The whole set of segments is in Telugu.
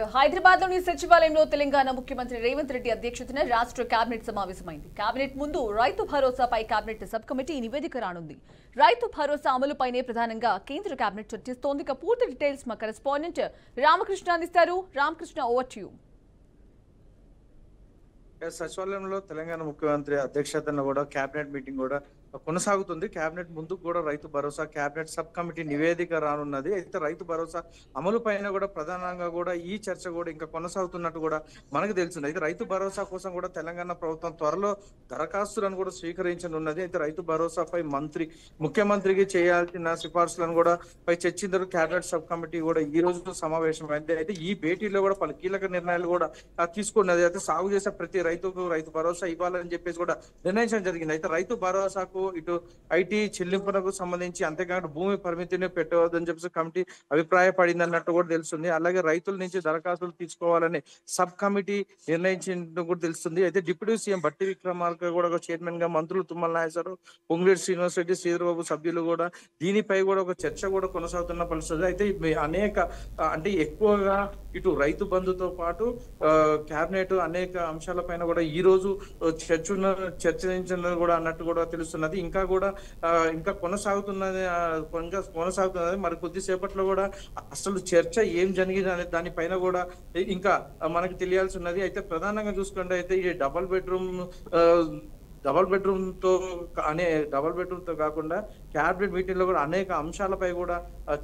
హైదరాబాద్లోని సచివాలయంలో తెలంగాణ ముఖ్యమంత్రి రేవంత్ రెడ్డి అధ్యక్షతన రాష్ట్ర కేబినెట్ సమావేశమైంది. కేబినెట్ ముందు రైతు భరోసాపై కేబినెట్ సబ్ కమిటీ నివేదిక రానుంది. రైతు భరోసా అమలుపైనే ప్రధానంగా కేంద్ర కేబినెట్ చర్చిస్తోంది. పూర్తి డీటెయిల్స్ మా కరెస్పాండెంట్ రామకృష్ణ అందిస్తారు. Ramakrishna, over to you. సచివాలయంలో తెలంగాణ ముఖ్యమంత్రి అధ్యక్షతన కూడా కేబినెట్ మీటింగ్ కూడా కొనసాగుతుంది. కేబినెట్ ముందుకు కూడా Rythu Bharosa cabinet sub committee నివేదిక రానున్నది. అయితే రైతు భరోసా అమలు పైన కూడా ప్రధానంగా కూడా ఈ చర్చ కూడా ఇంకా కొనసాగుతున్నట్టు కూడా మనకు తెలుస్తుంది. అయితే రైతు భరోసా కోసం కూడా తెలంగాణ ప్రభుత్వం త్వరలో దరఖాస్తులను కూడా స్వీకరించనున్నది. అయితే రైతు భరోసాపై ముఖ్యమంత్రికి చేయాల్సిన సిఫార్సులను కూడా పై చర్చించారు. కేబినెట్ సబ్ కమిటీ కూడా ఈ రోజు సమావేశమైంది. అయితే ఈ భేటీలో కూడా పలు కీలక నిర్ణయాలు కూడా తీసుకున్నది. అయితే సాగు చేసే ప్రతి రైతుకు రైతు భరోసా ఇవ్వాలని చెప్పేసి కూడా నిర్ణయించడం జరిగింది. అయితే రైతు భరోసాకు ఇటు ఐటీ చెల్లింపులకు సంబంధించి అంతేకాకుండా భూమి పరిమితిని పెట్టవద్దని చెప్పేసి కమిటీ అభిప్రాయపడింది అన్నట్టు కూడా తెలుస్తుంది. అలాగే రైతుల నుంచి దరఖాస్తులు తీసుకోవాలని సబ్ కమిటీ నిర్ణయించినట్టు కూడా తెలుస్తుంది. అయితే డిప్యూటీ సీఎం బట్టి విక్రమార్క కూడా చైర్మన్ గా మంత్రులు తుమ్మల నాగేశ్వరరావు, పొంగులేటి శ్రీనివాస్ రెడ్డి, శ్రీధర్బాబు సభ్యులు కూడా దీనిపై కూడా ఒక చర్చ కూడా కొనసాగుతున్న పరిస్థితి. అయితే అనేక అంటే ఎక్కువగా ఇటు రైతు బంధుతో పాటు కేబినెట్ అనేక అంశాలపైన కూడా ఈ రోజు చర్చించినది కూడా అన్నట్టు కూడా తెలుస్తున్నది. ఇంకా కూడా ఇంకా కొనసాగుతున్నది మరి కొద్దిసేపట్లో కూడా అసలు చర్చ ఏం జరిగింది అనే దానిపైన కూడా ఇంకా మనకి తెలియాల్సి ఉన్నది. అయితే ప్రధానంగా చూసుకుంటే అయితే ఈ డబల్ బెడ్రూమ్ తో కాకుండా క్యాబినెట్ మీటింగ్ లో కూడా అనేక అంశాలపై కూడా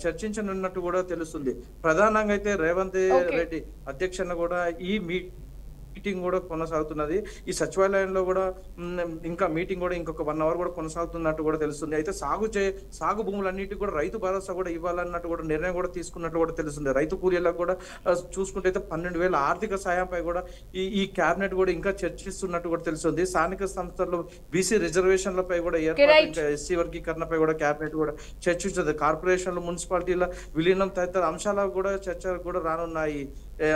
చర్చించనున్నట్టు కూడా తెలుస్తుంది. ప్రధానంగా అయితే రేవంత్ రెడ్డి అధ్యక్షన కూడా ఈ మీటింగ్ కూడా కొనసాగుతున్నది. ఈ సచివాలయంలో కూడా ఇంకా మీటింగ్ కూడా ఇంకొక 1 అవర్ కూడా కొనసాగుతున్నట్టు కూడా తెలుస్తుంది. అయితే సాగు భూములన్నిటికీ కూడా రైతు భరోసా కూడా ఇవ్వాలన్నట్టు కూడా నిర్ణయం కూడా తీసుకున్నట్టు కూడా తెలుస్తుంది. రైతు కూలీలకు కూడా చూసుకుంటే అయితే 12,000 ఆర్థిక సాయంపై కూడా ఈ కేబినెట్ కూడా ఇంకా చర్చిస్తున్నట్టు కూడా తెలుస్తుంది. స్థానిక సంస్థల్లో బీసీ రిజర్వేషన్లపై కూడా ఏర్పాటు ఎస్సీ వర్గీకరణపై కూడా కేబినెట్ కూడా చర్చించదు. కార్పొరేషన్లు, మున్సిపాలిటీల విలీనం తదితర అంశాలు కూడా చర్చలు కూడా రానున్నాయి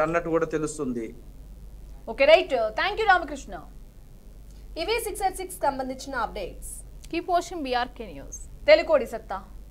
అన్నట్టు కూడా తెలుస్తుంది. Okay, right. Thank you Ramakrishna. ఇవి 6 at 6 సంబంధించిన updates. Keep watching BRK news. తెలుకోడి సత్తా.